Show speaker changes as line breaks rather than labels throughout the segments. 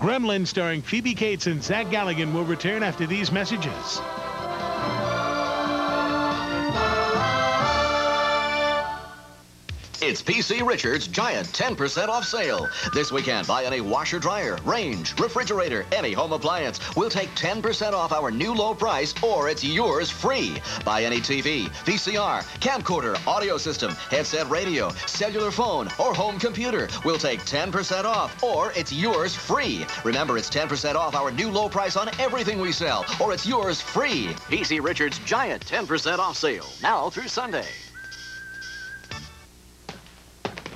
Gremlins starring Phoebe Cates and Zach Galligan will return after these messages.
It's PC Richards' giant 10% off sale. This weekend, buy any washer, dryer, range, refrigerator, any home appliance. We'll take 10% off our new low price, or it's yours free. Buy any TV, VCR, camcorder, audio system, headset radio, cellular phone, or home computer. We'll take 10% off, or it's yours free. Remember, it's 10% off our new low price on everything we sell, or it's yours free. PC Richards' giant 10% off sale, now through Sunday.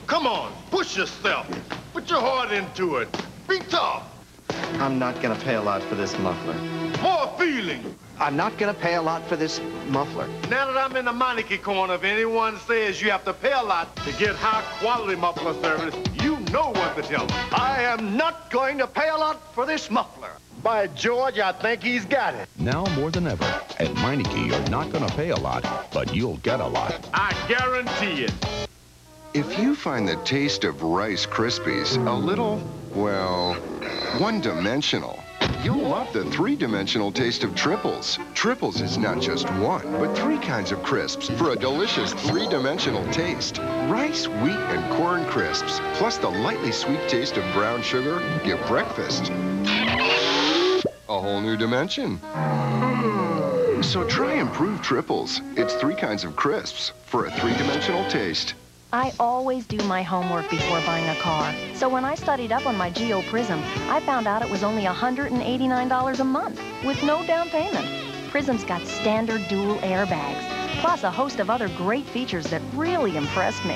Come on, push yourself. Put your heart into it. Be tough.
I'm not gonna pay a lot for this muffler.
More feeling.
I'm not gonna pay a lot for this muffler.
Now that I'm in the Meineke corner, if anyone says you have to pay a lot to get high-quality muffler service, you know what to tell them.
I am not going to pay a lot for this muffler.
By George, I think he's got it.
Now more than ever, at Meineke, you're not gonna pay a lot, but you'll get a lot.
I guarantee it.
If you find the taste of Rice Krispies a little, well, one-dimensional, you'll love the three-dimensional taste of Triples. Triples is not just one, but three kinds of crisps for a delicious three-dimensional taste. Rice, wheat, and corn crisps, plus the lightly sweet taste of brown sugar, give breakfast a whole new dimension. So try improved Triples. It's three kinds of crisps for a three-dimensional taste.
I always do my homework before buying a car. So when I studied up on my Geo Prism, I found out it was only $189 a month with no down payment. Prism's got standard dual airbags, plus a host of other great features that really impressed me.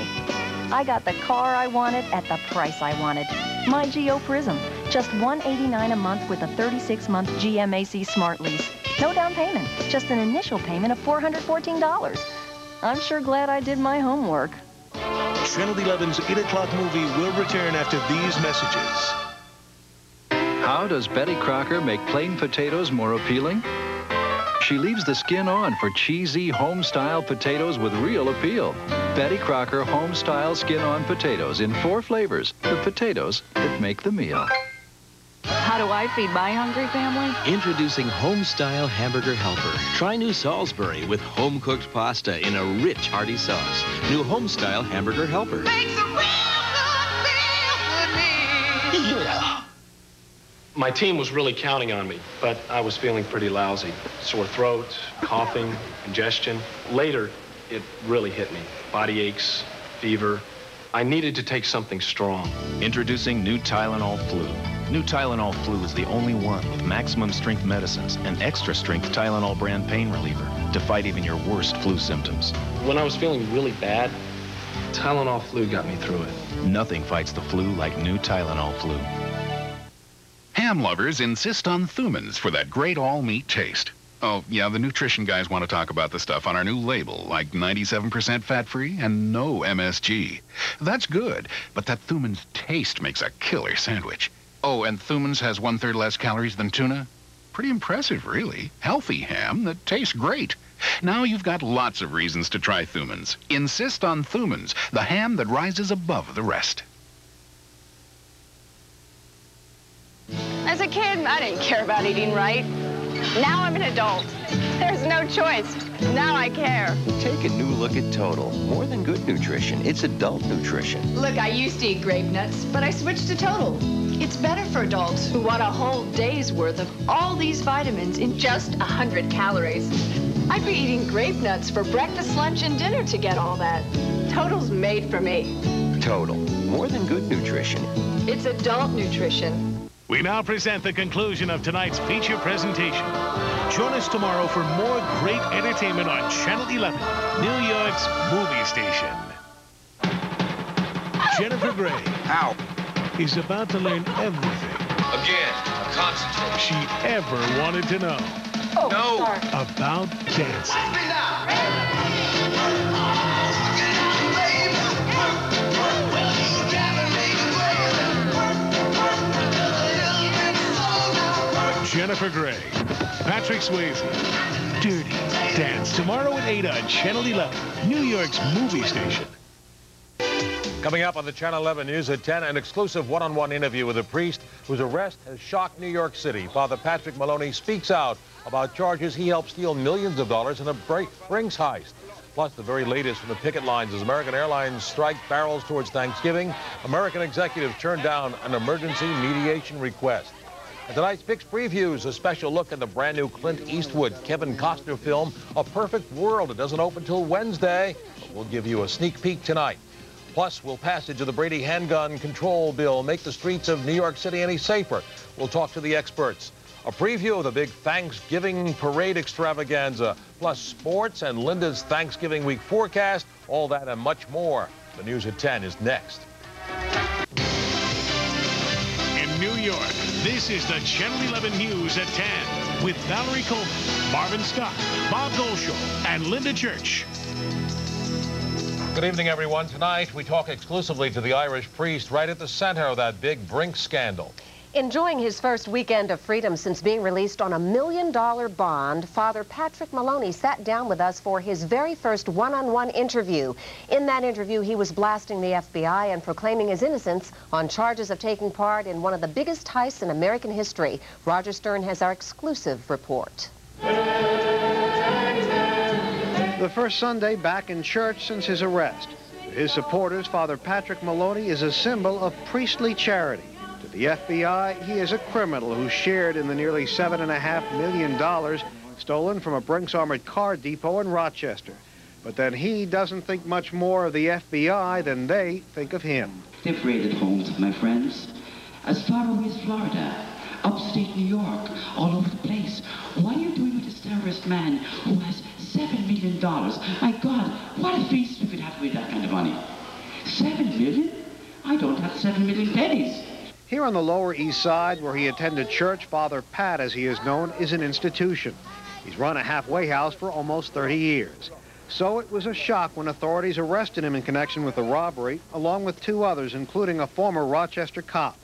I got the car I wanted at the price I wanted. My Geo Prism, just $189 a month with a 36-month GMAC Smart Lease. No down payment, just an initial payment of $414. I'm sure glad I did my homework.
Channel 11's 8 o'clock movie will return after these messages.
How does Betty Crocker make plain potatoes more appealing? She leaves the skin on for cheesy, home-style potatoes with real appeal. Betty Crocker home-style skin-on potatoes in 4 flavors. The potatoes that make the meal.
How do I feed my hungry family?
Introducing Home-Style Hamburger Helper. Try new Salisbury with home-cooked pasta in a rich, hearty sauce. New Home-Style Hamburger Helper.
Makes a real good meal for me.
Yeah. My team was really counting on me, but I was feeling pretty lousy. Sore throat, coughing, congestion. Later, it really hit me. Body aches, fever. I needed to take something strong.
Introducing new Tylenol Flu. New Tylenol Flu is the only one with maximum strength medicines and extra strength Tylenol brand pain reliever to fight even your worst flu symptoms.
When I was feeling really bad, Tylenol Flu got me through it.
Nothing fights the flu like new Tylenol Flu.
Ham lovers insist on Thumans for that great all-meat taste. Oh, yeah, the nutrition guys want to talk about the stuff on our new label, like 97% fat-free and no MSG. That's good, but that Thumans taste makes a killer sandwich. Oh, and Thumans has 1/3 less calories than tuna? Pretty impressive, really. Healthy ham that tastes great. Now you've got lots of reasons to try Thumans. Insist on Thumans, the ham that rises above the rest.
As a kid, I didn't care about eating right. Now I'm an adult. There's no choice. Now I care.
Take a new look at Total. More than good nutrition, it's adult nutrition.
Look, I used to eat grape nuts, but I switched to Total. It's better for adults who want a whole day's worth of all these vitamins in just 100 calories. I'd be eating grape nuts for breakfast, lunch, and dinner to get all that. Total's made for me.
Total. More than good nutrition.
It's adult nutrition.
We now present the conclusion of tonight's feature presentation. Join us tomorrow for more great entertainment on Channel 11, New York's movie station. Jennifer Grey.
Ow.
Is about to learn everything.
Again, concentrate.
She ever wanted to know.
Oh,
no.
Sorry.
About dancing.
Watch me now.
Jennifer Grey, Patrick Swayze, Dirty Dance. Tomorrow at 8 on Channel 11, New York's movie station.
Coming up on the Channel 11 News at 10, an exclusive one-on-one interview with a priest whose arrest has shocked New York City. Father Patrick Maloney speaks out about charges he helped steal millions of dollars in a Brinks heist. Plus, the very latest from the picket lines as American Airlines strike barrels towards Thanksgiving. American executives turn down an emergency mediation request. And tonight's PIX previews a special look at the brand new Clint Eastwood, Kevin Costner film, A Perfect World. It doesn't open till Wednesday, but we'll give you a sneak peek tonight. Plus, will passage of the Brady handgun control bill make the streets of New York City any safer? We'll talk to the experts. A preview of the big Thanksgiving parade extravaganza, plus sports and Linda's Thanksgiving week forecast, all that and much more. The News at 10 is next.
In New York, this is the Channel 11 News at 10 with Valerie Coleman, Marvin Scott, Bob Golshaw, and Linda Church.
Good evening, everyone. Tonight, we talk exclusively to the Irish priest right at the center of that big Brinks scandal.
Enjoying his first weekend of freedom since being released on $1 million bond, Father Patrick Maloney sat down with us for his very first one-on-one interview. In that interview, he was blasting the FBI and proclaiming his innocence on charges of taking part in one of the biggest heists in American history. Roger Stern has our exclusive report.
The first Sunday back in church since his arrest. To his supporters, Father Patrick Maloney is a symbol of priestly charity. To the FBI, he is a criminal who shared in the nearly $7.5 million stolen from a Brinks armored car depot in Rochester. But then he doesn't think much more of the FBI than they think of him.
They've raided homes of my friends as far away as Florida, upstate New York, all over the place. What are you doing with this terrorist man who has $7 million? My God, what a feast we could have with that kind of money. 7 million? I don't have 7 million pennies.
Here on the Lower East Side, where he attended church, Father Pat, as he is known, is an institution. He's run a halfway house for almost 30 years. So it was a shock when authorities arrested him in connection with the robbery, along with 2 others, including a former Rochester cop.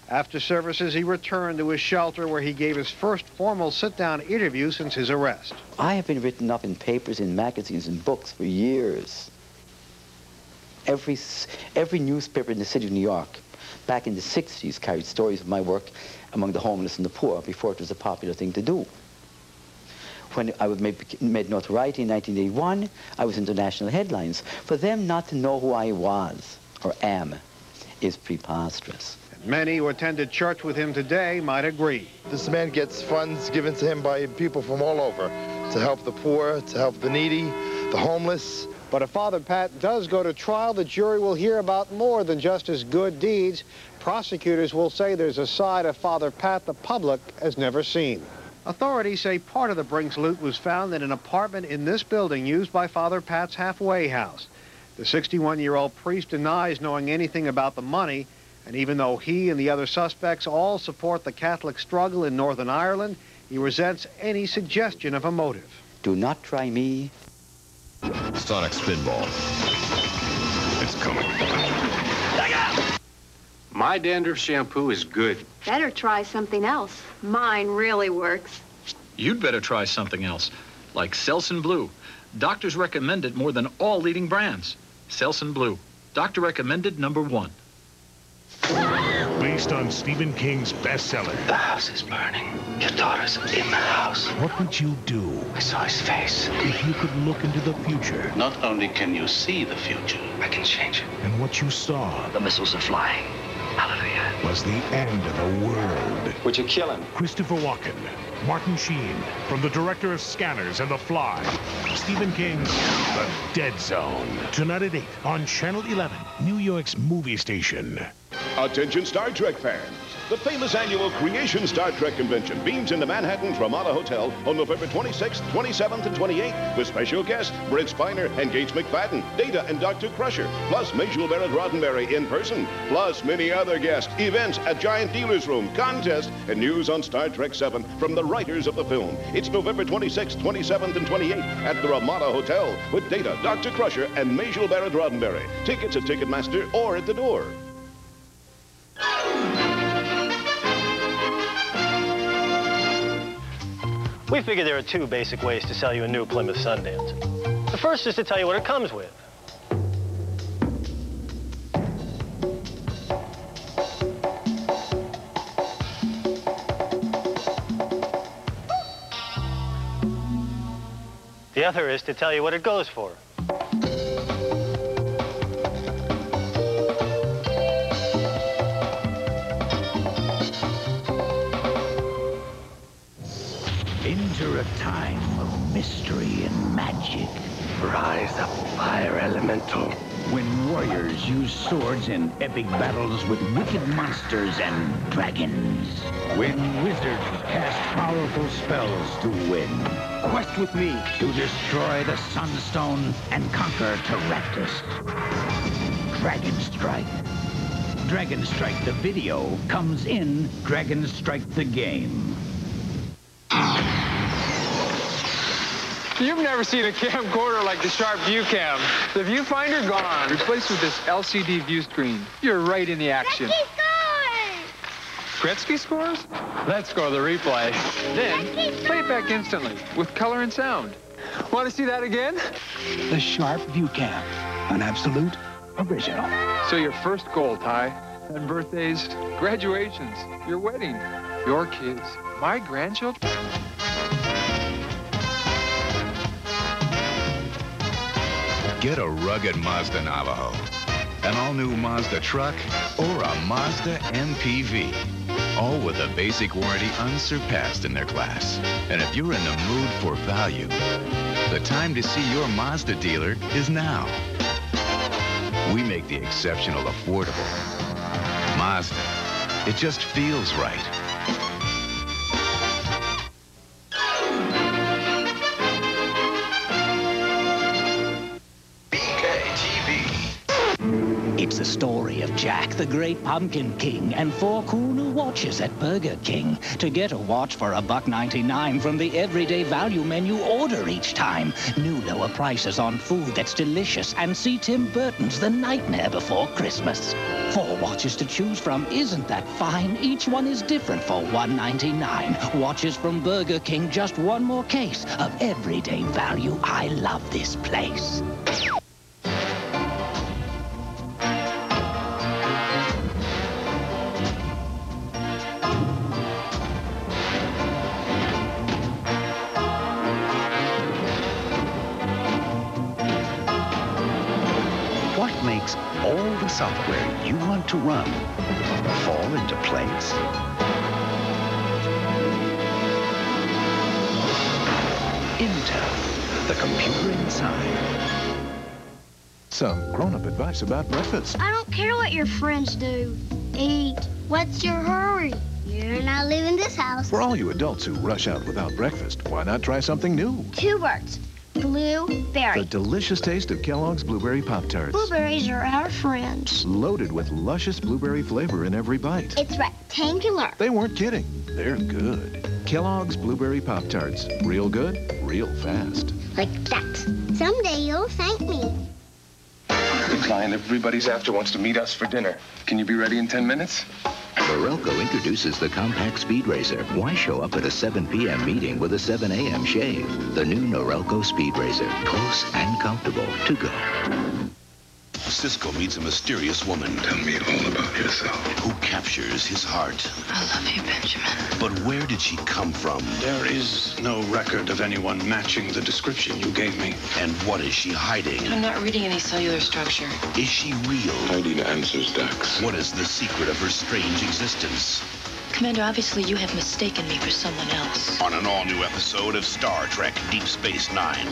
After services, he returned to his shelter where he gave his first formal sit-down interview since his arrest.
I have been written up in papers, in magazines, and books for years. Every newspaper in the city of New York back in the 60s carried stories of my work among the homeless and the poor before it was a popular thing to do. When I made notoriety in 1981, I was in the national headlines. For them not to know who I was or am is preposterous.
Many who attended church with him today might agree.
This man gets funds given to him by people from all over to help the poor, to help the needy, the homeless.
But if Father Pat does go to trial, the jury will hear about more than just his good deeds. Prosecutors will say there's a side of Father Pat the public has never seen. Authorities say part of the Brinks loot was found in an apartment in this building used by Father Pat's halfway house. The 61-year-old priest denies knowing anything about the money, and even though he and the other suspects all support the Catholic struggle in Northern Ireland, he resents any suggestion of a motive.
Do not try me.
Sonic Spinball. It's coming.
My dandruff shampoo is good.
Better try something else. Mine really works.
You'd better try something else, like Selsun Blue. Doctors recommend it more than all leading brands. Selsun Blue. Doctor recommended #1.
Based on Stephen King's bestseller.
The house is burning. Your daughter's in the house.
What would you do?
I saw his face.
If you could look into the future.
Not only can you see the future, I can change it.
And what you saw.
The missiles are flying. Hallelujah.
Was the end of the world.
Would you kill him?
Christopher Walken, Martin Sheen, from the director of Scanners and The Fly, Stephen King's The Dead Zone. Tonight at 8 on Channel 11, New York's movie station.
Attention Star Trek fans. The famous annual Creation Star Trek Convention beams into Manhattan's Ramada Hotel on November 26th, 27th, and 28th with special guests Brent Spiner and Gates McFadden, Data and Dr. Crusher, plus Majel Barrett Roddenberry in person, plus many other guests, events at Giant Dealer's Room, contests, and news on Star Trek 7 from the writers of the film. It's November 26th, 27th, and 28th at the Ramada Hotel with Data, Dr. Crusher, and Majel Barrett Roddenberry. Tickets at Ticketmaster or at the door.
We figure there are 2 basic ways to sell you a new Plymouth Sundance. The first is to tell you what it comes with. The other is to tell you what it goes for.
Enter a time of mystery and magic. Rise up, fire elemental. When warriors use swords in epic battles with wicked monsters and dragons. When wizards cast powerful spells to win. Quest with me to destroy the Sunstone and conquer Terraptus. Dragon Strike. Dragon Strike the video comes in Dragon Strike the game.
You've never seen a camcorder like the Sharp View Cam. The viewfinder gone. Replaced with this LCD view screen. You're right in the action. Gretzky scores? Let's go to the replay. Then, play it back instantly with color and sound. Want to see that again?
The Sharp View Cam, an absolute original.
So your first goal, Ty, and birthdays, graduations, your wedding, your kids, my grandchildren.
Get a rugged Mazda Navajo, an all-new Mazda truck, or a Mazda MPV. All with a basic warranty unsurpassed in their class. And if you're in the mood for value, the time to see your Mazda dealer is now. We make the exceptional affordable. Mazda, it just feels right.
It's the story of Jack, the Great Pumpkin King, and 4 cool new watches at Burger King. To get a watch for $1.99 from the everyday value menu, order each time. New lower prices on food that's delicious, and see Tim Burton's The Nightmare Before Christmas. 4 watches to choose from. Isn't that fine? Each one is different for $1.99. Watches from Burger King, just one more case of everyday value. I love this place. Makes all the software you want to run fall into place. Intel, the computer inside.
Some grown-up advice about breakfast.
I don't care what your friends do. Eat. What's your hurry? You're not leaving this house.
For all you adults who rush out without breakfast, why not try something new?
2 words. Blueberry.
The delicious taste of Kellogg's Blueberry Pop-Tarts.
Blueberries are our friends.
Loaded with luscious blueberry flavor in every bite.
It's rectangular.
They weren't kidding. They're good. Kellogg's Blueberry Pop-Tarts. Real good, real fast.
Like that. Someday you'll thank me.
The client everybody's after wants to meet us for dinner. Can you be ready in 10 minutes?
Norelco introduces the compact speed racer. Why show up at a 7 p.m. meeting with a 7 a.m. shave? The new Norelco speed racer. Close and comfortable to go.
Cisco meets a mysterious woman.
Tell me all about yourself.
Who captures his heart.
I love you, Benjamin.
But where did she come from?
There is no record of anyone matching the description you gave me.
And what is she hiding?
I'm not reading any cellular structure.
Is she real?
I need answers, Dax.
What is the secret of her strange existence?
Commander, obviously you have mistaken me for someone else.
On an all-new episode of Star Trek Deep Space Nine.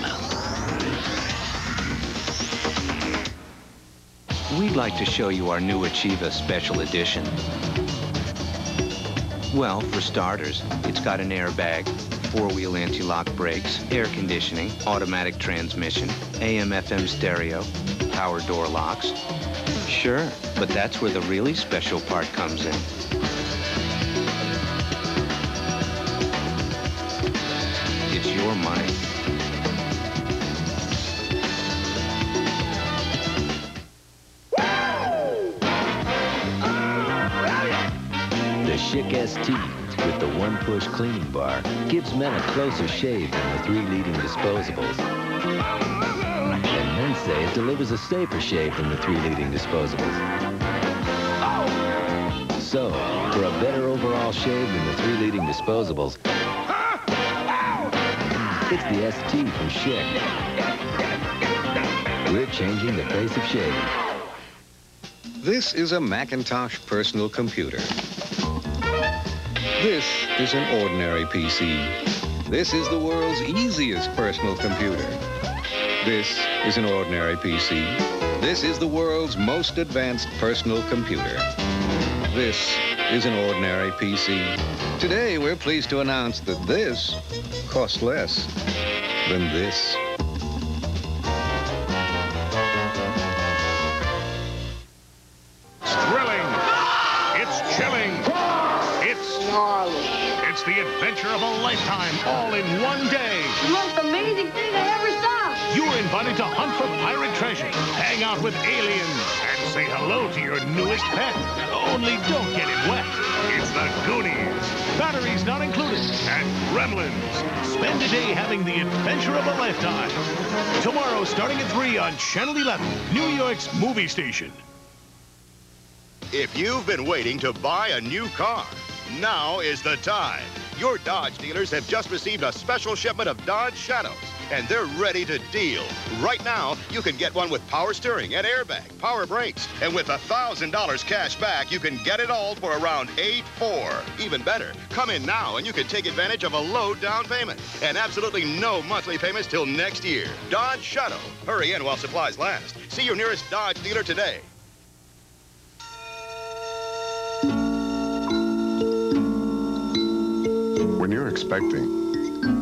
We'd like to show you our new Achieva Special Edition. Well, for starters, it's got an airbag, 4-wheel anti-lock brakes, air conditioning, automatic transmission, AM/FM stereo, power door locks. Sure, but that's where the really special part comes in. It's your money.
The Chic ST with the one-push cleaning bar gives men a closer shave than the 3 leading disposables. And men say it delivers a safer shave than the 3 leading disposables. So, for a better overall shave than the 3 leading disposables, It's the ST from Schick. We're changing the face of shaving.
This is a Macintosh personal computer. This is an ordinary PC. This is the world's easiest personal computer. This is an ordinary PC. This is the world's most advanced personal computer. This is an ordinary PC. Today, we're pleased to announce that this costs less than this.
It's the adventure of a lifetime, all in one day.
The most amazing thing I ever saw.
You're invited to hunt for pirate treasure, hang out with aliens, and say hello to your newest pet. Only don't get it wet. It's the Goonies. Batteries not included. And Gremlins. Spend a day having the adventure of a lifetime. Tomorrow, starting at 3 on Channel 11, New York's movie station.
If you've been waiting to buy a new car, now is the time. Your Dodge dealers have just received a special shipment of Dodge Shadows, and they're ready to deal. Right now, you can get one with power steering and airbag, power brakes, and with $1,000 cash back, you can get it all for around $8,400. Even better, come in now and you can take advantage of a low down payment and absolutely no monthly payments till next year. Dodge Shadow. Hurry in while supplies last. See your nearest Dodge dealer today.
When you're expecting,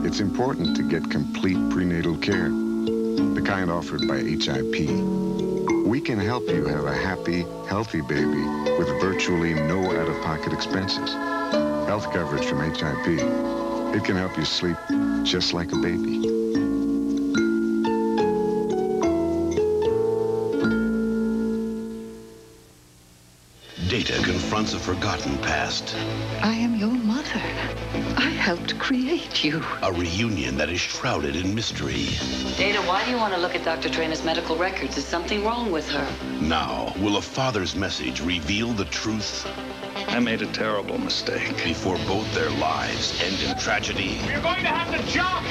it's important to get complete prenatal care, the kind offered by HIP. We can help you have a happy, healthy baby with virtually no out-of-pocket expenses. Health coverage from HIP. It can help you sleep just like a baby.
Data confronts a forgotten past.
I am your mother. I helped create you.
A reunion that is shrouded in mystery.
Data, why do you want to look at Dr. Traina's medical records? Is something wrong with her?
Now, will a father's message reveal the truth?
I made a terrible mistake.
Before both their lives end in tragedy.
We're going to have to jump!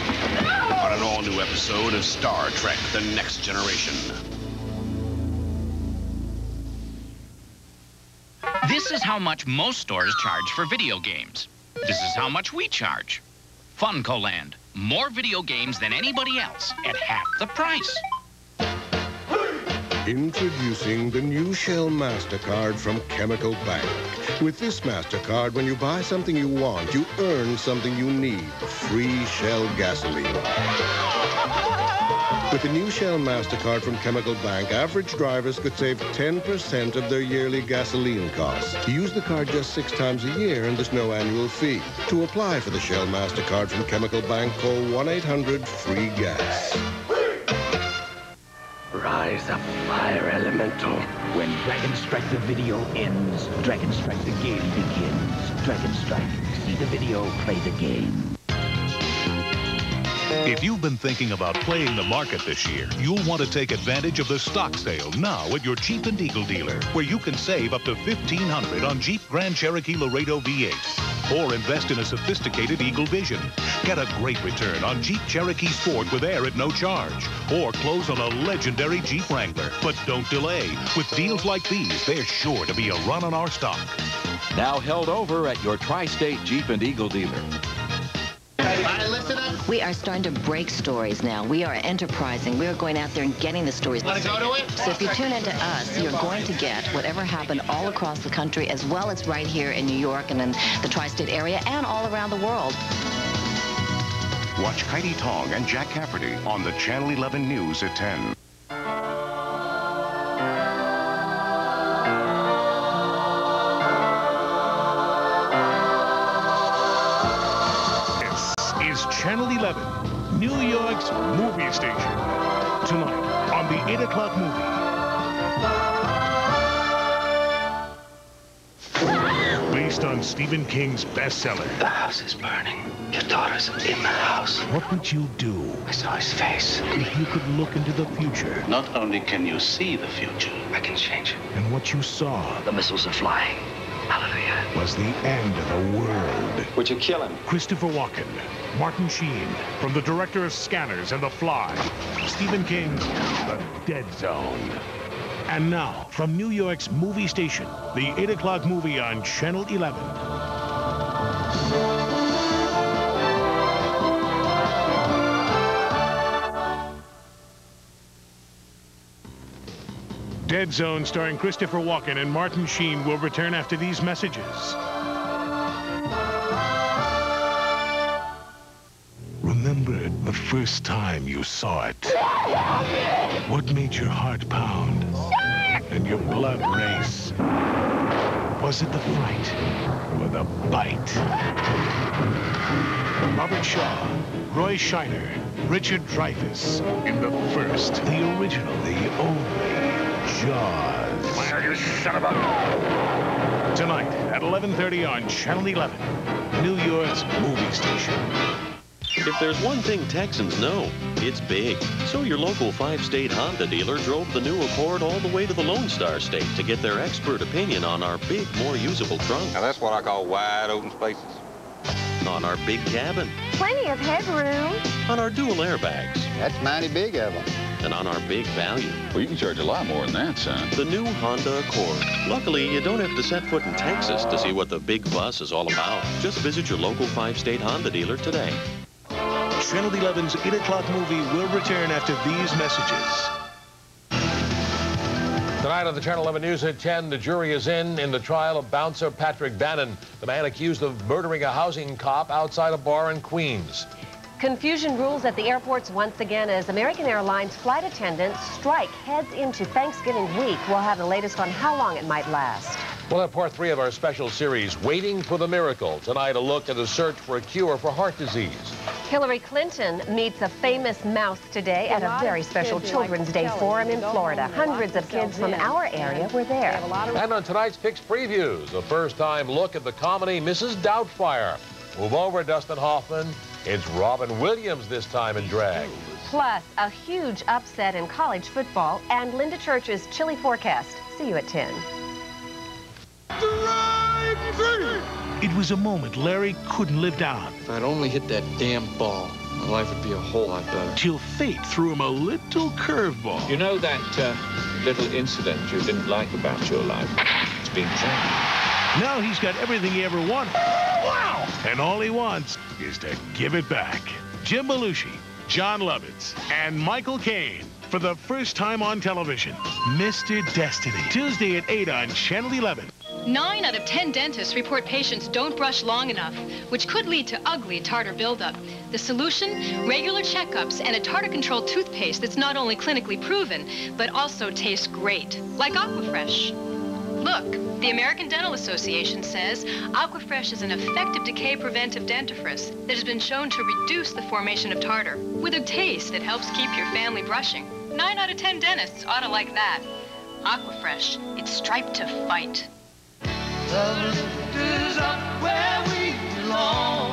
On an all-new episode of Star Trek: The Next Generation.
This is how much most stores charge for video games. This is how much we charge. Funcoland. More video games than anybody else at half the price.
Introducing the new Shell MasterCard from Chemical Bank. With this MasterCard, when you buy something you want, you earn something you need. Free Shell gasoline. With the new Shell MasterCard from Chemical Bank, average drivers could save 10% of their yearly gasoline costs. Use the card just 6 times a year, and there's no annual fee. To apply for the Shell MasterCard from Chemical Bank, call 1-800-FREE-GAS.
Rise up, fire elemental.
When Dragon Strike the video ends, Dragon Strike the game begins. Dragon Strike. See the video, play the game.
If you've been thinking about playing the market this year, you'll want to take advantage of the stock sale now at your Jeep and Eagle dealer, where you can save up to $1,500 on Jeep Grand Cherokee Laredo V8. Or invest in a sophisticated Eagle Vision. Get a great return on Jeep Cherokee Sport with air at no charge. Or close on a legendary Jeep Wrangler. But don't delay. With deals like these, there's sure to be a run on our stock.
Now held over at your Tri-State Jeep and Eagle dealer.
We are starting to break stories now. We are enterprising. We are going out there and getting the stories.
Want to go to it?
So if you tune into us, you're going to get whatever happened all across the country, as well as right here in New York and in the tri-state area and all around the world.
Watch Heidi Tong and Jack Cafferty on the Channel 11 News at 10.
Channel 11, New York's movie station. Tonight on the 8 o'clock movie. Based on Stephen King's bestseller.
The house is burning. Your daughter's in the house.
What would you do?
I saw his face.
If you could look into the future.
Not only can you see the future, I can change it.
And what you saw.
The missiles are flying. Hallelujah.
Was the end of the world.
Would you kill him?
Christopher Walken.
Martin Sheen. From the director of Scanners and The Fly, Stephen King's The Dead Zone. And now, from New York's movie station, the 8 o'clock movie on Channel 11. Dead Zone, starring Christopher Walken and Martin Sheen, will return after these messages. Remember the first time you saw it? What made your heart pound and your blood race? Was it the fright or the bite? Robert Shaw, Roy Scheider, Richard Dreyfuss in the first, the original, the only Jaws.
Where you son of a...
Tonight at 11:30 on Channel 11, New York's movie station.
If there's one thing Texans know, it's big. So your local 5-state Honda dealer drove the new Accord all the way to the Lone Star State to get their expert opinion on our big, more usable trunk.
Now that's what I call wide open spaces.
On our big cabin.
Plenty of headroom.
On our dual airbags.
That's mighty big of them.
And on our big value.
Well, you can charge a lot more than that, son.
The new Honda Accord. Luckily, you don't have to set foot in Texas to see what the big bus is all about. Just visit your local 5-state Honda dealer today.
Channel 11's 8 o'clock movie will return after these messages. Tonight on the Channel 11 News at 10, the jury is in the trial of bouncer Patrick Bannon, the man accused of murdering a housing cop outside a bar in Queens.
Confusion rules at the airports once again as American Airlines flight attendants strike heads into Thanksgiving week. We'll have the latest on how long it might last.
We'll have part 3 of our special series, Waiting for the Miracle. Tonight, a look at the search for a cure for heart disease.
Hillary Clinton meets a famous mouse today at a very special Children's Day forum in Florida. Hundreds of kids from our area were there.
And on tonight's PIX previews, a first-time look at the comedy Mrs. Doubtfire. Move over, Dustin Hoffman. It's Robin Williams this time in drag.
Plus, a huge upset in college football and Linda Church's chilly forecast. See you at 10.
It was a moment Larry couldn't live down.
If I'd only hit that damn ball, my life would be a whole lot better.
Till fate threw him a little curveball.
You know that little incident you didn't like about your life? It's been changed.
Now he's got everything he ever wanted. Wow! And all he wants is to give it back. Jim Belushi, John Lovitz, and Michael Caine. For the first time on television, Mr. Destiny. Tuesday at 8 on Channel 11.
9 out of 10 dentists report patients don't brush long enough, which could lead to ugly tartar buildup. The solution? Regular checkups and a tartar-controlled toothpaste that's not only clinically proven, but also tastes great, like Aquafresh. Look, the American Dental Association says Aquafresh is an effective decay-preventive dentifrice that has been shown to reduce the formation of tartar with a taste that helps keep your family brushing. 9 out of 10 dentists ought to like that. Aquafresh, it's striped to fight.
The lift is up where we belong,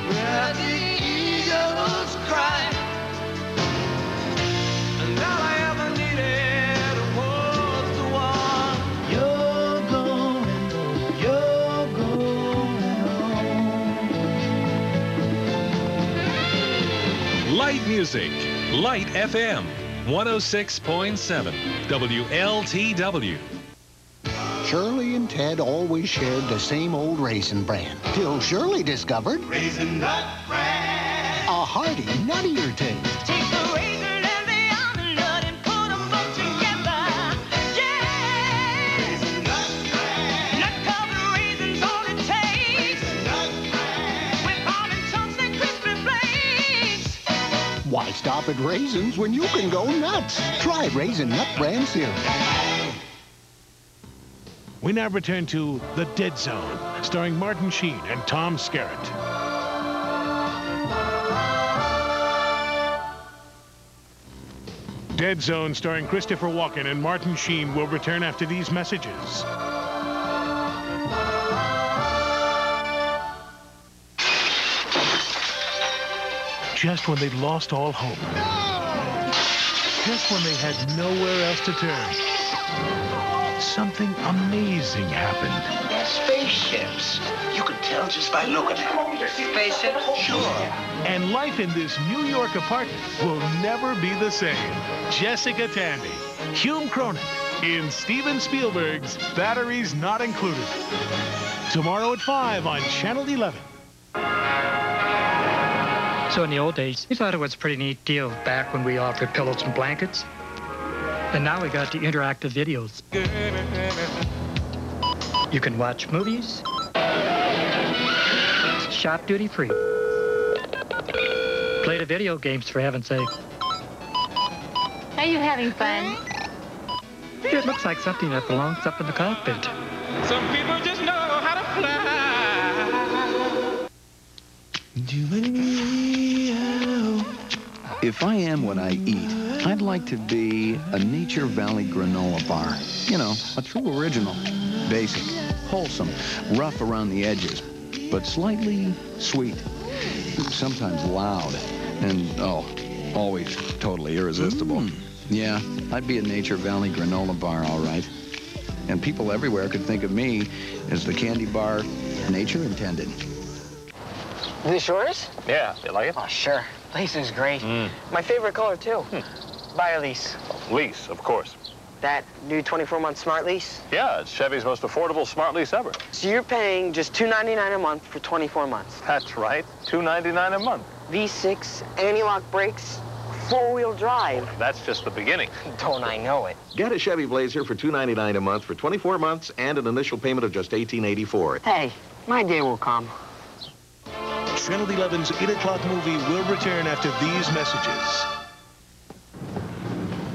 where the eagles cry, and all I ever needed was the one. You're going home.
Light music, Light FM, 106.7, WLTW.
Shirley and Ted always shared the same old raisin bran, till Shirley discovered
Raisin Nut Bran,
a hearty, nuttier taste.
Take the raisin and the almond nut and put them both together. Yeah! Raisin Nut Bran, nut-covered raisins, all it takes. Raisin Nut Bran, with almond chunks and crispy flakes.
Why stop at raisins when you can go nuts? Try Raisin Nut Bran cereal.
We now return to The Dead Zone, starring Martin Sheen and Tom Skerritt. Dead Zone, starring Christopher Walken and Martin Sheen, will return after these messages. Just when they'd lost all hope. Just when they had nowhere else to turn. Something amazing happened.
They're spaceships. You could tell
tell just by looking at it.
Spaceship?
Sure.
And life in this New York apartment will never be the same. Jessica Tandy, Hume Cronin, in Steven Spielberg's Batteries Not Included. Tomorrow at 5 on Channel 11.
So in the old days, we thought it was a pretty neat deal back when we offered pillows and blankets. And now we got the interactive videos. You can watch movies, shop duty-free, play the video games, for heaven's sake.
Are you having fun?
It looks like something that belongs up in the cockpit.
Some people just know how to fly.
If I am what I eat, I'd like to be a Nature Valley granola bar. You know, a true original. Basic, wholesome, rough around the edges, but slightly sweet. Sometimes loud, and, always totally irresistible. Yeah, I'd be a Nature Valley granola bar, all right. And people everywhere could think of me as the candy bar nature intended.
This yours?
Yeah, you like it?
Oh, sure. Lace is great. My favorite color, too. Buy a lease.
Lease, of course.
That new 24-month smart lease?
Yeah, it's Chevy's most affordable smart lease ever.
So you're paying just $299 a month for 24 months.
That's right, $299 a month.
V6, anti-lock brakes, four-wheel drive.
That's just the beginning.
Don't I know it?
Get a Chevy Blazer for $299 a month for 24 months and an initial payment of just $18.84.
Hey, my day will come.
Channel 11's 8 o'clock movie will return after these messages.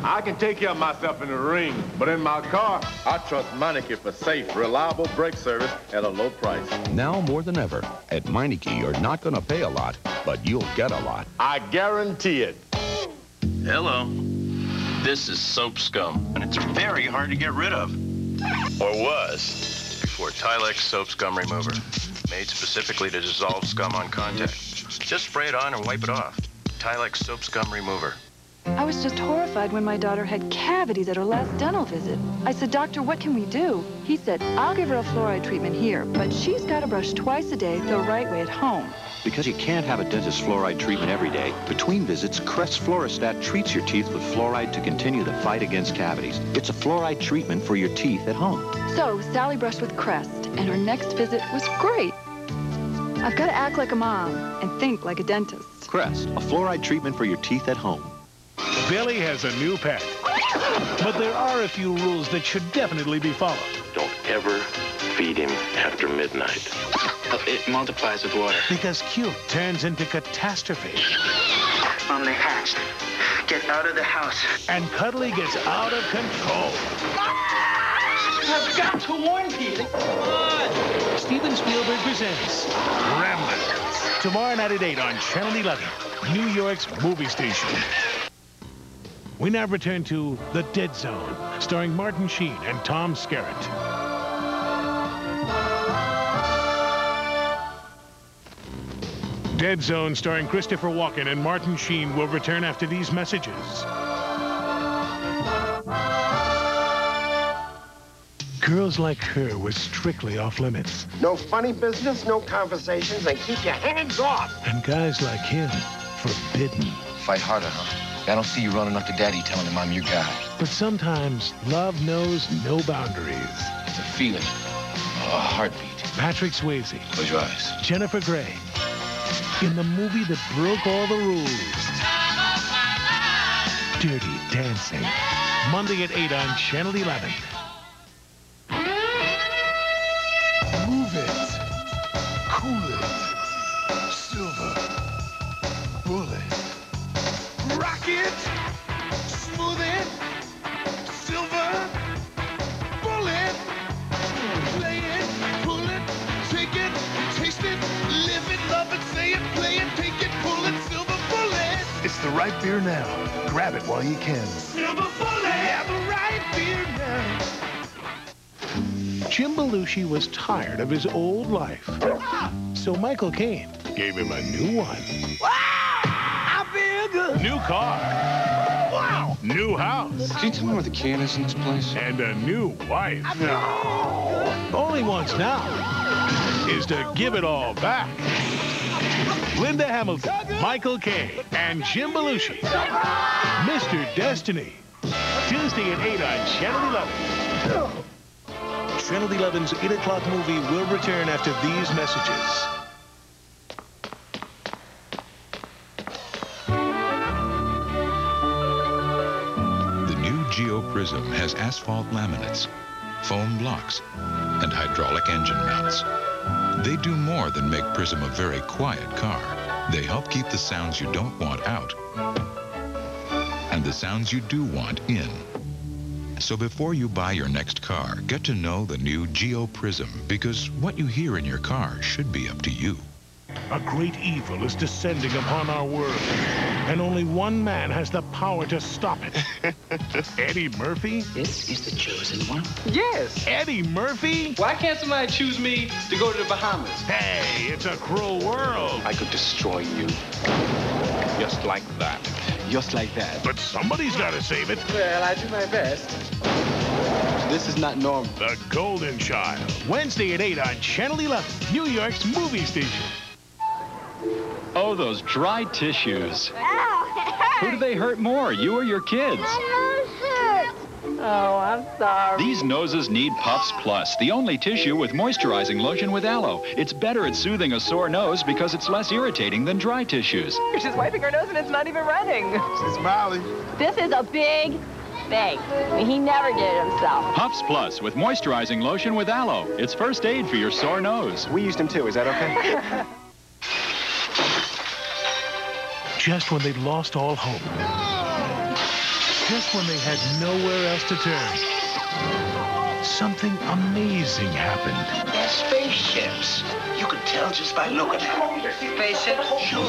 I can take care of myself in the ring, but in my car, I trust Meineke for safe, reliable brake service at a low price.
Now more than ever, at Meineke, you're not going to pay a lot, but you'll get a lot.
I guarantee it.
Hello. This is soap scum, and it's very hard to get rid of. Or was, before Tilex Soap Scum Remover. Made specifically to dissolve scum on contact. Just spray it on and wipe it off. Tilex Soap Scum Remover.
I was just horrified when my daughter had cavities at her last dental visit. I said, Doctor, what can we do? He said, I'll give her a fluoride treatment here, but she's got to brush twice a day the right way at home.
Because you can't have a dentist fluoride treatment every day, between visits, Crest Fluorostat treats your teeth with fluoride to continue the fight against cavities. It's a fluoride treatment for your teeth at home.
So Sally brushed with Crest, and her next visit was great. I've got to act like a mom and think like a dentist.
Crest, a fluoride treatment for your teeth at home.
Billy has a new pet, but there are a few rules that should definitely be followed.
Don't ever feed him after midnight. It multiplies with water.
Because cute turns into catastrophe.
Mom, they hatched. Get out of the house.
And Cuddly gets out of control.
I've got to warn people.
Steven Spielberg presents Gremlins. Tomorrow night at 8 on Channel 11, New York's movie station. We now return to The Dead Zone, starring Martin Sheen and Tom Skerritt. Dead Zone, starring Christopher Walken and Martin Sheen, will return after these messages. Girls like her were strictly off limits.
No funny business, no conversations, and keep your hands off.
And guys like him, forbidden.
Fight harder, huh? I don't see you running up to Daddy telling him I'm your guy.
But sometimes love knows no boundaries.
It's a feeling, a heartbeat.
Patrick Swayze.
Close your eyes.
Jennifer Grey. In the movie that broke all the rules. Dirty Dancing. Monday at 8 on Channel 11.
Move it. Cool it. Silver. Bullet. Rock it. Smooth it. Silver. Bullet. Play it. Pull it. Take it. Taste it. Live it. Love it. Say it. Play it. Take it. Pull it. Silver bullet.
It's the right beer now. Grab it while you can.
Silver bullet. Yeah, the right beer now.
Jim Belushi was tired of his old life. So Michael Caine gave him a new one.
Wow! I feel good.
New car. Wow! New house.
Can you tell me where the can is in this place?
And a new wife. Only once now. is to give it all back. Linda Hamilton, Michael Caine, and Jim Belushi. Mr. Destiny. Tuesday at 8 on Channel 11. Channel 11's 8 o'clock movie will return after these messages.
The new Geo Prism has asphalt laminates, foam blocks, and hydraulic engine mounts. They do more than make Prism a very quiet car. They help keep the sounds you don't want out and the sounds you do want in. So before you buy your next car, get to know the new Geo Prism, because what you hear in your car should be up to you.
A great evil is descending upon our world, and only one man has the power to stop it. Eddie Murphy?
This is the chosen one.
Yes.
Eddie Murphy?
Why can't somebody choose me to go to the Bahamas?
Hey, it's a cruel world.
I could destroy you. Just like that. Just like that.
But somebody's got to save it.
Well, I do my best. This is not normal.
The Golden Child. Wednesday at 8 on Channel 11, New York's movie station.
Oh, those dry tissues.
Ow!
Who do they hurt more, you or your kids?
My nose hurts. Oh, I'm sorry.
These noses need Puffs Plus, the only tissue with moisturizing lotion with aloe. It's better at soothing a sore nose because it's less irritating than dry tissues.
She's wiping her nose and it's not even running.
She's smiling.
This is a big thing. I mean, he never did it himself.
Puffs Plus with moisturizing lotion with aloe. It's first aid for your sore nose.
We used him too. Is that okay?
Just when they'd lost all hope. Just when they had nowhere else to turn. Something amazing happened.
They're spaceships. You could tell just by looking at them. Spaceships? Sure.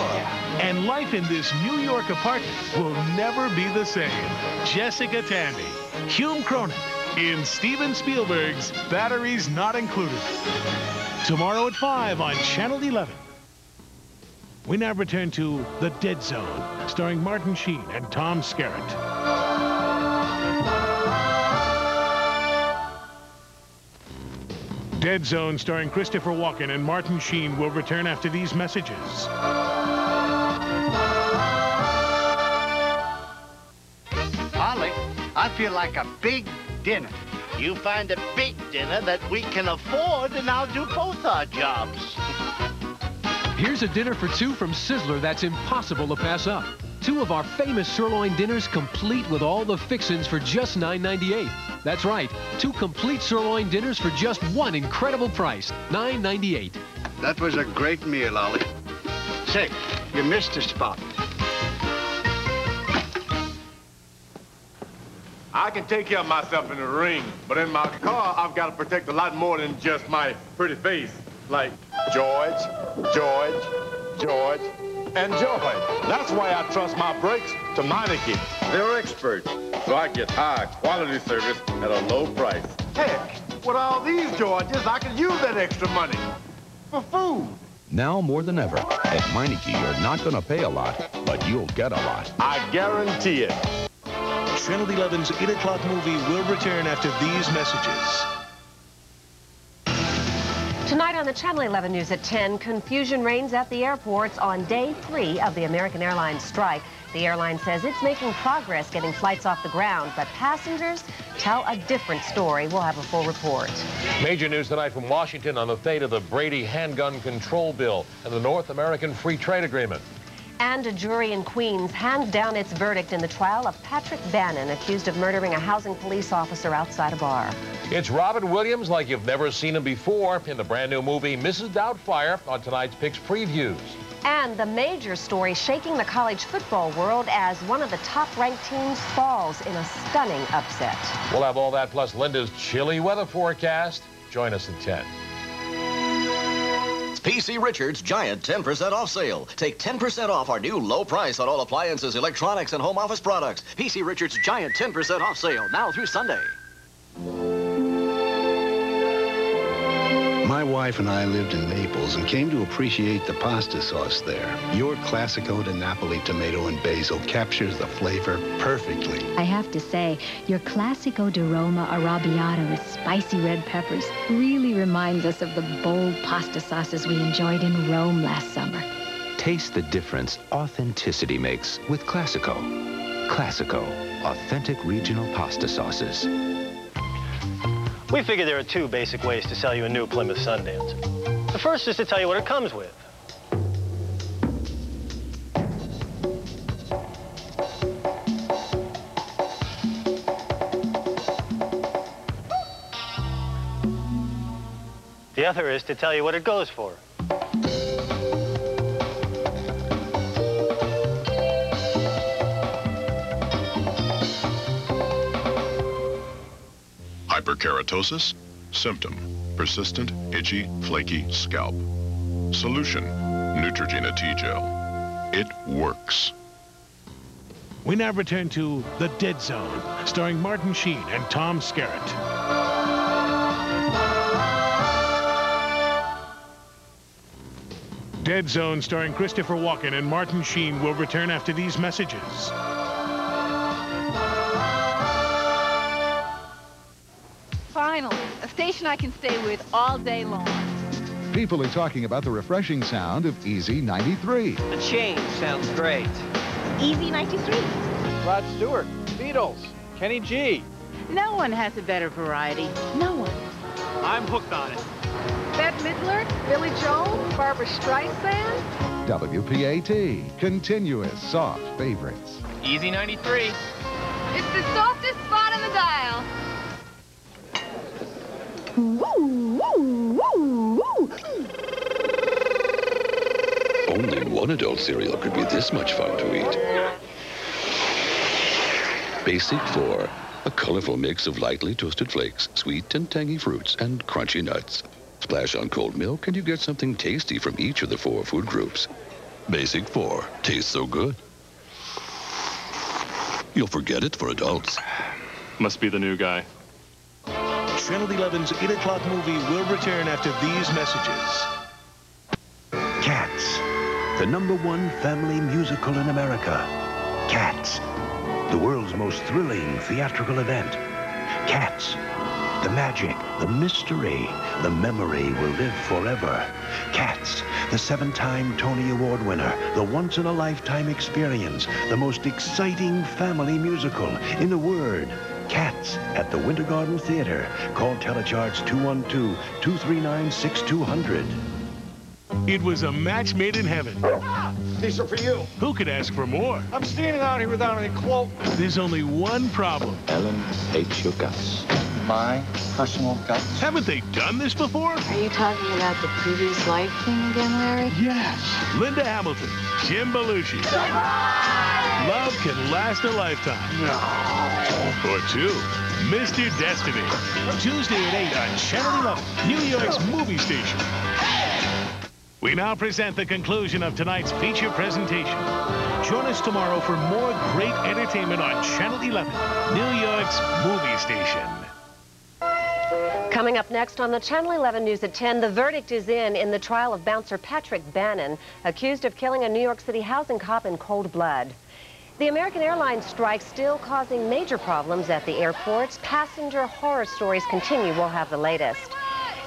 And life in this New York apartment will never be the same. Jessica Tandy, Hume Cronin, in Steven Spielberg's Batteries Not Included. Tomorrow at 5 on Channel 11. We now return to The Dead Zone, starring Martin Sheen and Tom Skerritt. Dead Zone, starring Christopher Walken and Martin Sheen, will return after these messages.
Holly, I feel like a big dinner.
You find a big dinner that we can afford, and I'll do both our jobs.
Here's a dinner for two from Sizzler that's impossible to pass up. Two of our famous sirloin dinners complete with all the fixins for just $9.98. That's right, two complete sirloin dinners for just one incredible price, $9.98.
That was a great meal, Ollie. Say, you missed a spot.
I can take care of myself in the ring, but in my car, I've got to protect a lot more than just my pretty face. Like George, George, George, and George. That's why I trust my brakes to Meineke. They're experts, so I get high quality service at a low price. Heck, with all these Georges, I could use that extra money for food.
Now more than ever, at Meineke, you're not going to pay a lot, but you'll get a lot.
I guarantee it.
Channel 11's 8 o'clock movie will return after these messages.
Tonight on the Channel 11 News at 10, confusion reigns at the airports on day 3 of the American Airlines strike. The airline says it's making progress getting flights off the ground, but passengers tell a different story. We'll have a full report.
Major news tonight from Washington on the fate of the Brady handgun control bill and the North American Free Trade Agreement.
And a jury in Queens hands down its verdict in the trial of Patrick Bannon, accused of murdering a housing police officer outside a bar.
It's Robin Williams like you've never seen him before in the brand new movie Mrs. Doubtfire on tonight's PIX previews.
And the major story shaking the college football world as one of the top-ranked teams falls in a stunning upset.
We'll have all that plus Linda's chilly weather forecast. Join us at 10.
PC Richards' giant 10% off sale. Take 10% off our new low price on all appliances, electronics, and home office products. PC Richards' giant 10% off sale now through Sunday.
My
My wife and I lived in Naples and came to appreciate the pasta sauce there. Your Classico di Napoli tomato and basil captures the flavor perfectly.
I have to say, your Classico di Roma arrabbiata with spicy red peppers really reminds us of the bold pasta sauces we enjoyed in Rome last summer.
Taste the difference authenticity makes with Classico. Classico, authentic regional pasta sauces.
We figure there are two basic ways to sell you a new Plymouth Sundancer. The first is to tell you what it comes with. The other is to tell you what it goes for.
Hyperkeratosis? Symptom: persistent, itchy, flaky scalp. Solution: Neutrogena T-Gel. It works.
We now return to The Dead Zone, starring Martin Sheen and Tom Skerritt. Dead Zone, starring Christopher Walken and Martin Sheen, will return after these messages.
Finally, a station I can stay with all day long.
People are talking about the refreshing sound of Easy 93.
The change sounds great.
Easy 93.
Rod Stewart, Beatles, Kenny G.
No one has a better variety. No one.
I'm hooked on it.
Bette Midler, Billy Joel, Barbra Streisand.
WPAT, continuous soft favorites.
Easy 93.
It's the softest spot on the dial.
Only one adult cereal could be this much fun to eat. Basic 4, a colorful mix of lightly toasted flakes, sweet and tangy fruits, and crunchy nuts. Splash on cold milk and you get something tasty from each of the 4 food groups. Basic 4 tastes so good, you'll forget it for adults.
Must be the new guy.
Channel 11's 8 o'clock movie will return after these messages.
Cats, the #1 family musical in America. Cats, the world's most thrilling theatrical event. Cats, the magic, the mystery, the memory will live forever. Cats, the 7-time Tony Award winner, the once-in-a-lifetime experience, the most exciting family musical. In a word, Cats at the Winter Garden Theater. Call Telecharge 212-239-6200.
It was a match made in heaven.
These are for you.
Who could ask for more?
I'm standing out here without any cloak.
There's only one problem.
Ellen hates your guts. My personal guts?
Haven't they done this before?
Are you talking about the previous life thing again, Larry?
Yes. Linda Hamilton, Jim Belushi. Love can last a lifetime.
No.
Or 2. Mr. Destiny. Tuesday at 8 on Channel 11, New York's movie station. We now present the conclusion of tonight's feature presentation. Join us tomorrow for more great entertainment on Channel 11, New York's movie station.
Coming up next on the Channel 11 News at 10, the verdict is in the trial of bouncer Patrick Bannon, accused of killing a New York City housing cop in cold blood. The American Airlines strike still causing major problems at the airports. Passenger horror stories continue. We'll have the latest.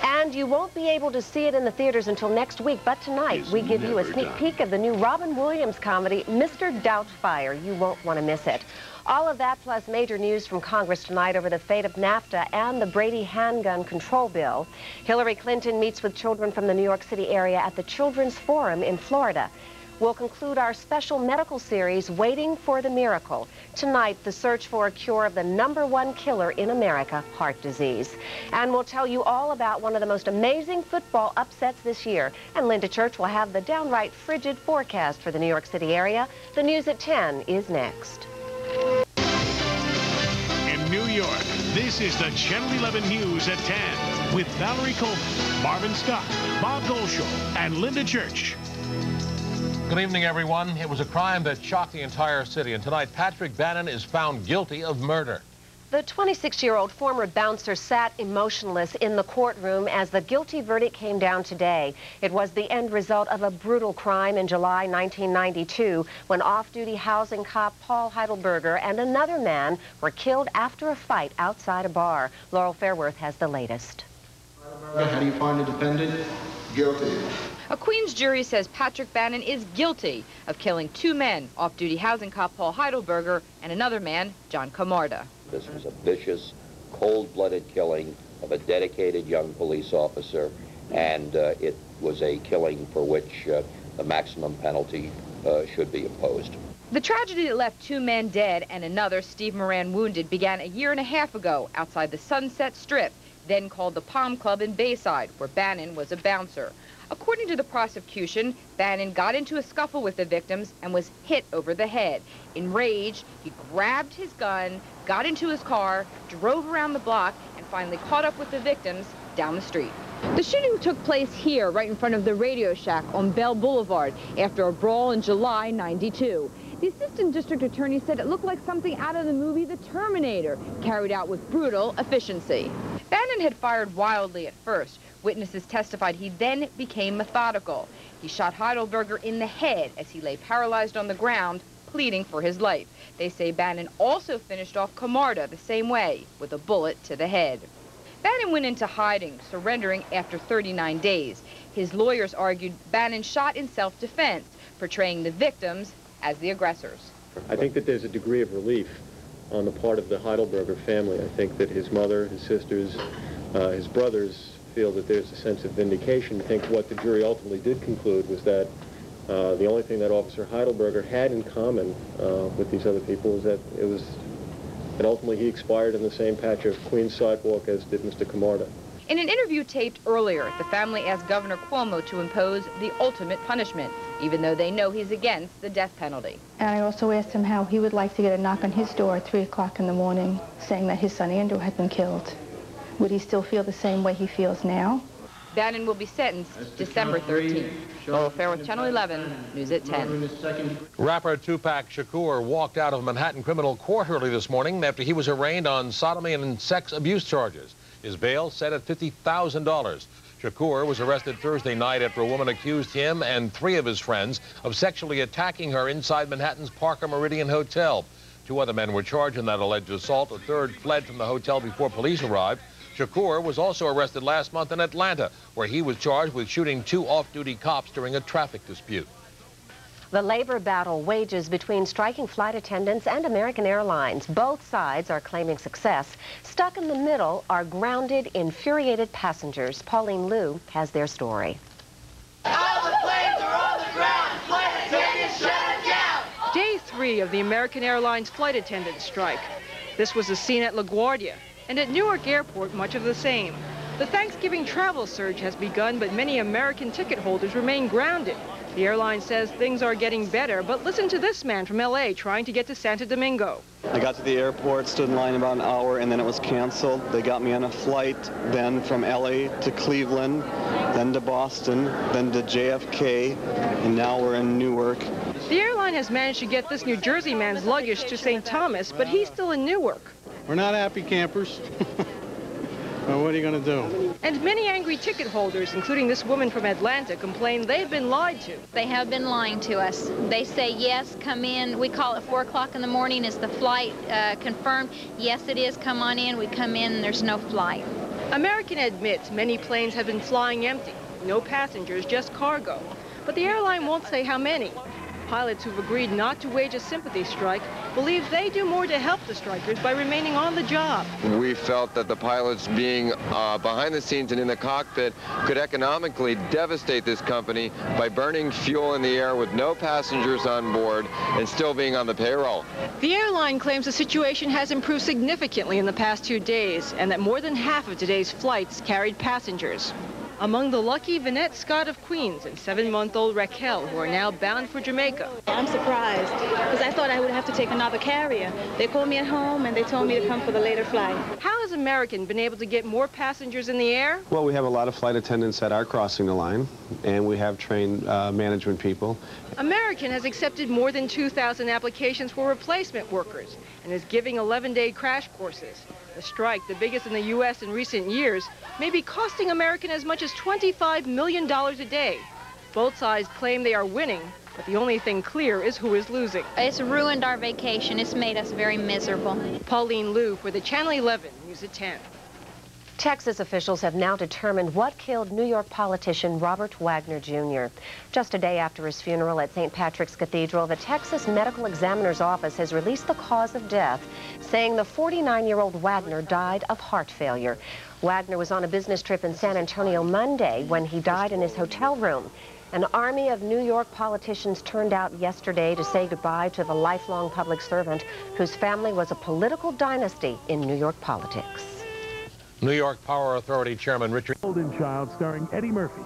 And you won't be able to see it in the theaters until next week, but tonight we give you a sneak peek of the new Robin Williams comedy, Mr. Doubtfire. You won't want to miss it. All of that plus major news from Congress tonight over the fate of NAFTA and the Brady handgun control bill. Hillary Clinton meets with children from the New York City area at the Children's Forum in Florida. We'll conclude our special medical series, Waiting for the Miracle. Tonight, the search for a cure of the #1 killer in America, heart disease. And we'll tell you all about one of the most amazing football upsets this year. And Linda Church will have the downright frigid forecast for the New York City area. The news at 10 is next.
In New York, this is the Channel 11 News at 10 with Valerie Coleman, Marvin Scott, Bob Golshaw, and Linda Church.
Good evening, everyone. It was a crime that shocked the entire city, and tonight Patrick Bannon is found guilty of murder.
The 26-year-old former bouncer sat emotionless in the courtroom as the guilty verdict came down today. It was the end result of a brutal crime in July 1992 when off-duty housing cop Paul Heidelberger and another man were killed after a fight outside a bar. Laurel Fairworth has the latest.
How do you find the defendant? Guilty.
A Queens jury says Patrick Bannon is guilty of killing two men, off-duty housing cop Paul Heidelberger and another man, John Camarda.
This was a vicious, cold-blooded killing of a dedicated young police officer, and it was a killing for which the maximum penalty should be imposed.
The tragedy that left two men dead and another, Steve Moran, wounded began a year and a half ago outside the Sunset Strip, then called the Palm Club in Bayside, where Bannon was a bouncer. According to the prosecution, Bannon got into a scuffle with the victims and was hit over the head. Enraged, he grabbed his gun, got into his car, drove around the block, and finally caught up with the victims down the street. The shooting took place here, right in front of the Radio Shack on Bell Boulevard, after a brawl in July '92. The assistant district attorney said it looked like something out of the movie The Terminator, carried out with brutal efficiency. Bannon had fired wildly at first. Witnesses testified he then became methodical. He shot Heidelberger in the head as he lay paralyzed on the ground, pleading for his life. They say Bannon also finished off Camarda the same way, with a bullet to the head. Bannon went into hiding, surrendering after 39 days. His lawyers argued Bannon shot in self-defense, portraying the victims as the aggressors.
I think that there's a degree of relief on the part of the Heidelberger family. I think that his mother, his sisters, his brothers feel that there's a sense of vindication. I think what the jury ultimately did conclude was that the only thing that Officer Heidelberger had in common with these other people is that that ultimately he expired in the same patch of Queens sidewalk as did Mr. Camarda.
In an interview taped earlier, the family asked Governor Cuomo to impose the ultimate punishment, even though they know he's against the death penalty.
And I also asked him how he would like to get a knock on his door at 3 o'clock in the morning saying that his son Andrew had been killed. Would he still feel the same way he feels now?
Bannon will be sentenced December 13th. Laurel Fairworth, Channel 11, News at 10.
Rapper Tupac Shakur walked out of Manhattan criminal court early this morning after he was arraigned on sodomy and sex abuse charges. His bail set at $50,000. Shakur was arrested Thursday night after a woman accused him and 3 of his friends of sexually attacking her inside Manhattan's Parker Meridian Hotel. 2 other men were charged in that alleged assault. A third fled from the hotel before police arrived. Shakur was also arrested last month in Atlanta, where he was charged with shooting 2 off-duty cops during a traffic dispute.
The labor battle wages between striking flight attendants and American Airlines. Both sides are claiming success. Stuck in the middle are grounded, infuriated passengers. Pauline Liu has their story.
All the planes are on the ground. Flight attendants shut down.
Day 3 of the American Airlines flight attendant strike. This was the scene at LaGuardia, and at Newark Airport, much of the same. The Thanksgiving travel surge has begun, but many American ticket holders remain grounded. The airline says things are getting better, but listen to this man from L.A. trying to get to Santo Domingo.
I got to the airport, stood in line about an hour, and then it was canceled. They got me on a flight then from L.A. to Cleveland, then to Boston, then to JFK, and now we're in Newark.
The airline has managed to get this New Jersey man's luggage to St. Thomas, but he's still in Newark.
We're not happy campers. Well, what are you going to do?
And many angry ticket holders, including this woman from Atlanta, complain they've been lied to.
They have been lying to us. They say, yes, come in. We call it 4 o'clock in the morning. Is the flight confirmed? Yes, it is. Come on in. We come in and there's no flight.
American admits many planes have been flying empty. No passengers, just cargo. But the airline won't say how many. Pilots who've agreed not to wage a sympathy strike believe they do more to help the strikers by remaining on the job.
We felt that the pilots being behind the scenes and in the cockpit could economically devastate this company by burning fuel in the air with no passengers on board and still being on the payroll.
The airline claims the situation has improved significantly in the past 2 days and that more than half of today's flights carried passengers. Among the lucky, Vanette Scott of Queens and 7-month-old Raquel, who are now bound for Jamaica.
I'm surprised, because I thought I would have to take another carrier. They called me at home and they told me to come for the later flight.
How has American been able to get more passengers in the air?
Well, we have a lot of flight attendants that are crossing the line, and we have trained management people.
American has accepted more than 2,000 applications for replacement workers and is giving 11-day crash courses. The strike, the biggest in the U.S. in recent years, may be costing American as much as $25 million a day. Both sides claim they are winning, but the only thing clear is who is losing.
It's ruined our vacation. It's made us very miserable.
Pauline Liu for the Channel 11 News at 10.
Texas officials have now determined what killed New York politician Robert Wagner, Jr. Just a day after his funeral at St. Patrick's Cathedral, the Texas Medical Examiner's Office has released the cause of death, saying the 49-year-old Wagner died of heart failure. Wagner was on a business trip in San Antonio Monday when he died in his hotel room. An army of New York politicians turned out yesterday to say goodbye to the lifelong public servant whose family was a political dynasty in New York politics.
New York Power Authority Chairman Richard
Golden Child, starring Eddie Murphy.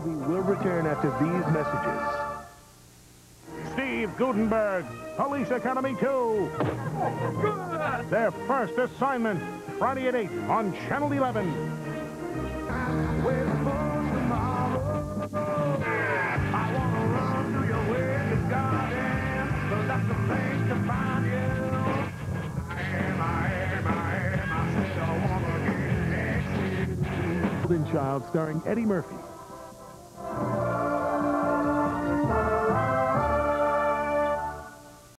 We will return after these messages. Steve Gutenberg, Police Academy 2. Their first assignment, Friday at 8 on Channel 11. Golden Child, starring Eddie Murphy.